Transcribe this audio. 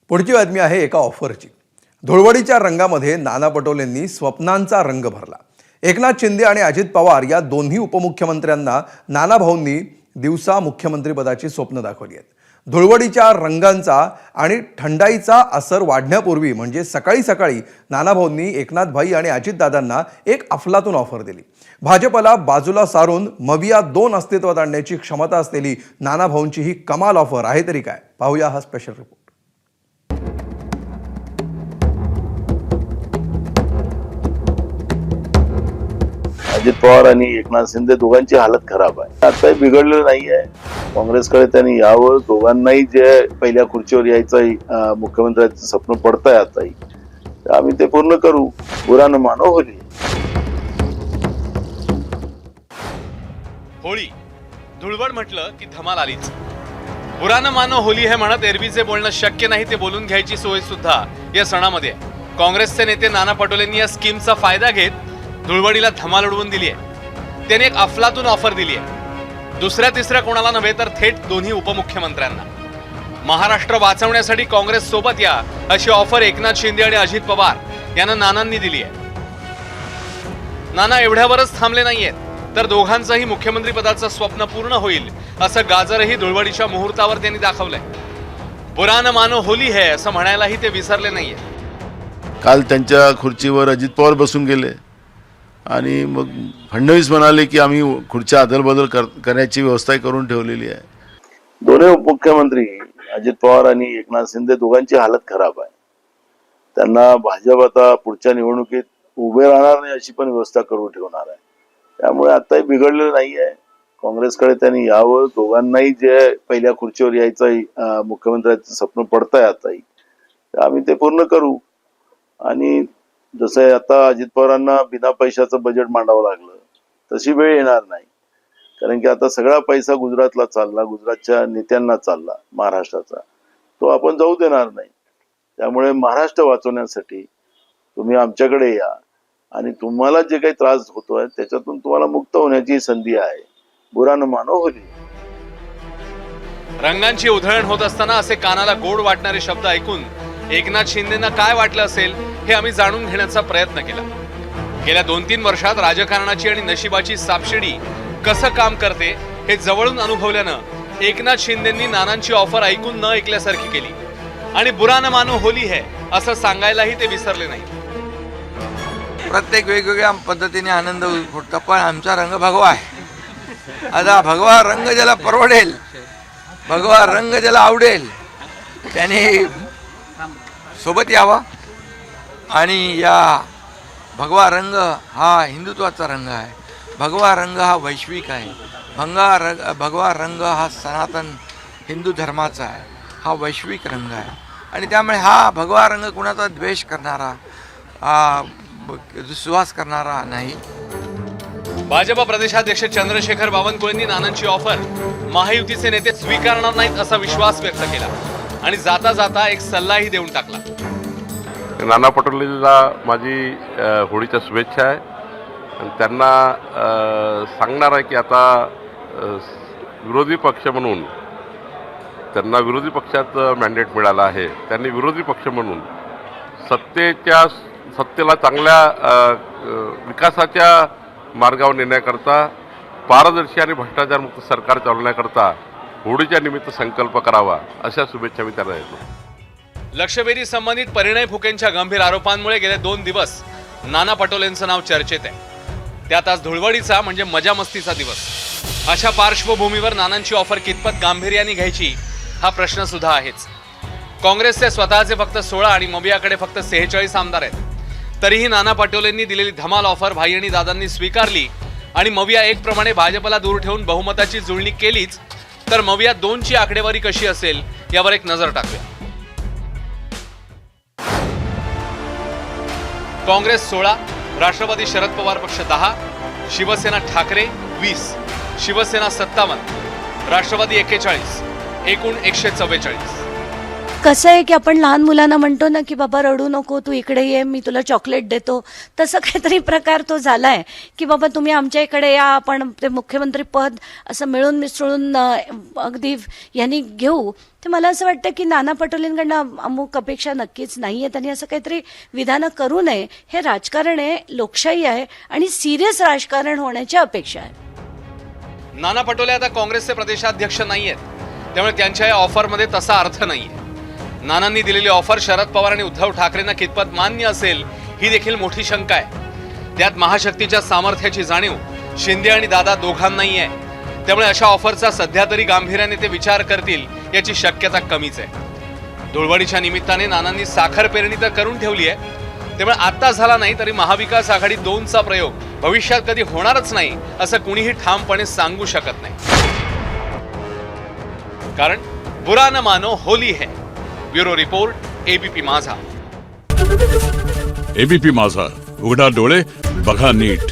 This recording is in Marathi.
पुढची बातमी आहे एका ऑफरची। धुळवडीच्या रंगामध्ये नाना पटोलेंनी स्वप्नांचा रंग भरला। एकनाथ शिंदे आणि अजित पवार या दोन्ही उपमुख्यमंत्र्यांना नाना भाऊंनी दिवसा मुख्यमंत्रीपदाची स्वप्न दाखवली आहेत। धुळवडीच्या रंगांचा आणि थंडाईचा असर वाढण्यापूर्वी म्हणजे सकाळी सकाळी नाना भाऊंनी एकनाथ भाई आणि अजितदादांना एक अफलातून ऑफर दिली। भाजपला बाजूला सारून मविया 2 अस्तित्वात आणण्याची क्षमता असलेली नाना भाऊंची ही कमाल ऑफर आहे तरी काय, पाहूया हा स्पेशल रिपोर्ट। अजित पवार आणि एकनाथ शिंदे दोघांची हालत खराब आहे। आता बिघडलेलं नाहीये। काँग्रेसकडे त्यांनी यावं, दोघांनाही जे पहिल्या खुर्चीवर यायचं मुख्यमंत्र्यांचं स्वप्न पडतंय आताही, आम्ही ते पूर्ण करू। बुरा न मानो होली। होळी धुळवड म्हटलं की धमाल आलीच। बुरा न मानो होली हे म्हणत एरवीचे बोलणं शक्य नाही ते बोलून घ्यायची सोय सुद्धा या सणामध्ये आहे। काँग्रेसचे नेते नाना पटोलेंनी या स्कीमचा फायदा घेत धुळवडीला धमाल उडवून दिली आहे। त्याने एक अफलातून ऑफर दिली आहे। दुसऱ्या तिसऱ्या कोणाला नव्हे तर थेट दोन्ही उपमुख्यमंत्र्यांना। महाराष्ट्र वाचवण्यासाठी काँग्रेस सोबत या अशी ऑफर एकनाथ शिंदे आणि अजित पवार यांना नानांनी दिली आहे। नाना एवढ्यावरच थांबले नाहीयेत तर दोघांचंही मुख्यमंत्री पदाचं स्वप्न पूर्ण होईल असं गाजरही धुळवडीच्या मुहूर्तावर त्यांनी दाखवलंय। बुरा न मानो होली है असं म्हणायलाही ते विसरले नाहीये। काल त्यांच्या खुर्चीवर अजित पवार बसून गेले आणि मग फडणवीस म्हणाले की आम्ही खुर्च्या अदलबदल करण्याची व्यवस्था करून ठेवलेली आहे। दोन्ही उपमुख्यमंत्री अजित पवार आणि एकनाथ शिंदे दोघांची हालत खराब आहे। त्यांना भाजप आता पुढच्या निवडणुकीत उभे राहणार नाही अशी पण व्यवस्था करून ठेवणार आहे। त्यामुळे आताही बिघडलेलं नाहीये। काँग्रेसकडे त्यांनी यावं, दोघांनाही जे पहिल्या खुर्चीवर यायचं मुख्यमंत्र्यांचं स्वप्न पडतंय आताही, आम्ही ते पूर्ण करू। आणि जसं आता अजित पवारांना बिना पैशाचं बजेट मांडावं लागलं तशी वेळ येणार नाही, कारण की आता सगळा पैसा गुजरातला चालला, गुजरातच्या नेत्यांना चालला महाराष्ट्राचा, तो आपण जाऊ देणार नाही। त्यामुळे महाराष्ट्र वाचवण्यासाठी तुम्ही आमच्याकडे या आणि तुम्हाला जे काही त्रास होतोय त्याच्यातून तुम्हाला मुक्त होण्याची संधी आहे। बुरा न मानो होली। रंगांची उधळण होत असताना असे कानाला गोड वाटणारे शब्द ऐकून एकनाथ शिंदेंना काय वाटलं असेल हे आम्ही जाणून घेण्याचा प्रयत्न केला। गेल्या 2-3 वर्षात राजकारणाची आणि नशिबाची सापशिडी कसं काम करते हे जवळून अनुभवल्यानं एकनाथ शिंदेंनी नानांची ऑफर ऐकून न ऐकल्यासारखी केली आणि बुरा न मानो होली है असं सांगायलाही ते विसरले नाही। प्रत्येक वेगवेगळ्या पद्धतीने आनंद फुटतो, पण आमचा रंग भगवा आहे। आता भगवा रंग ज्याला परवडेल, भगवा रंग ज्याला आवडेल त्याने सोबत यावा। आणि या भगवा रंग हा हिंदुत्वाचा रंग आहे। भगवा रंग हा वैश्विक आहे। भगवा रंग हा सनातन हिंदू धर्माचा आहे। हा वैश्विक रंग आहे आणि त्यामुळे हा भगवा रंग कुणाचा द्वेष करणारा, दुस्वास करणारा नाही। भाजप प्रदेशाध्यक्ष चंद्रशेखर बावनकुळेंनी नानांची ऑफर महायुतीचे नेते स्वीकारणार नाहीत असा विश्वास व्यक्त केला आणि जाता जाता एक सल्लाही देऊन टाकला। नाना पटोलेंना माझी होळीच्या शुभेच्छा आहे आणि त्यांना सांगणार आहे की आता विरोधी पक्ष म्हणून त्यांना विरोधी पक्षाचं मॅन्डेट मिळालं आहे। त्यांनी विरोधी पक्ष म्हणून सत्तेला चांगल्या विकासाच्या मार्गावर नेण्याकरता, पारदर्शी आणि भ्रष्टाचारमुक्त सरकार चालवण्याकरता होळीच्या निमित्त संकल्प करावा अशा शुभेच्छा मी त्यांना देतो। लक्षवेधी संबंधित परिणय फुकेंच्या गंभीर आरोपांमुळे गेले 2 दिवस नाना पटोलेंचं नाव चर्चेत आहे। त्यात आज धुळवडीचा म्हणजे मजा मस्तीचा दिवस। अशा पार्श्वभूमीवर नानांची ऑफर कितपत गांभीर्याने घ्यायची हा प्रश्न सुद्धा आहेच। काँग्रेसचे स्वतःचे फक्त 16 आणि मवियाकडे फक्त 46 आमदार आहेत। तरीही नाना पटोलेंनी दिलेली धमाल ऑफर भाई आणि दादांनी स्वीकारली आणि मविया 1 प्रमाणे भाजपला दूर ठेवून बहुमताची जुळणी केलीच, तर मविया 2 ची आकडेवारी कशी असेल यावर एक नजर टाकूया। काँग्रेस 16, राष्ट्रवादी शरद पवार पक्ष 10, शिवसेना ठाकरे 20, शिवसेना 57, राष्ट्रवादी 41, एकूण 144। कसं आहे की आपण लहान मुलांना म्हणतो ना की बाबा रडू नको, तू इकडे ये, मी तुला चॉकलेट देतो, तसं काहीतरी प्रकार तो झालाय की बाबा तुम्ही आमच्या इकडे या, आपण ते मुख्यमंत्री पद असं मिळून मिसळून अगदी यांनी घेऊ. तर मला असं वाटतं की नाना पटोलेंकडनं अमुक अपेक्षा नक्कीच नाही आहे. त्यांनी असं काहीतरी विधानं करू नये. हे राजकारण आहे, लोकशाही आहे आणि सिरियस राजकारण होण्याची अपेक्षा आहे. नाना पटोले आता काँग्रेसचे प्रदेशाध्यक्ष नाहीयेत, त्यामुळे त्यांच्या या ऑफरमध्ये तसा अर्थ नाहीये. नानांनी दिलेली ऑफर शरद पवार आणि उद्धव ठाकरेंना कितपत मान्य असेल ही देखील मोठी शंका आहे. त्यात महाशक्तीच्या सामर्थ्याची जाणीव शिंदे आणि दादा दोघांनाही आहे. त्यामुळे अशा ऑफरचा सध्या तरी गांभीर्याने ते विचार करतील याची शक्यता कमीच आहे. धुळवडीच्या निमित्ताने नानांनी साखर पेरणी तर करून ठेवली आहे, त्यामुळे आता झाला नाही तरी महाविकास आघाडी 2चा प्रयोग भविष्यात कधी होणारच नाही असं कुणीही ठामपणे सांगू शकत नाही. कारण बुरा न मानो होली है. ब्युरो रिपोर्ट, एबीपी माझा. एबीपी माझा, उघडा डोळे बघा नीट.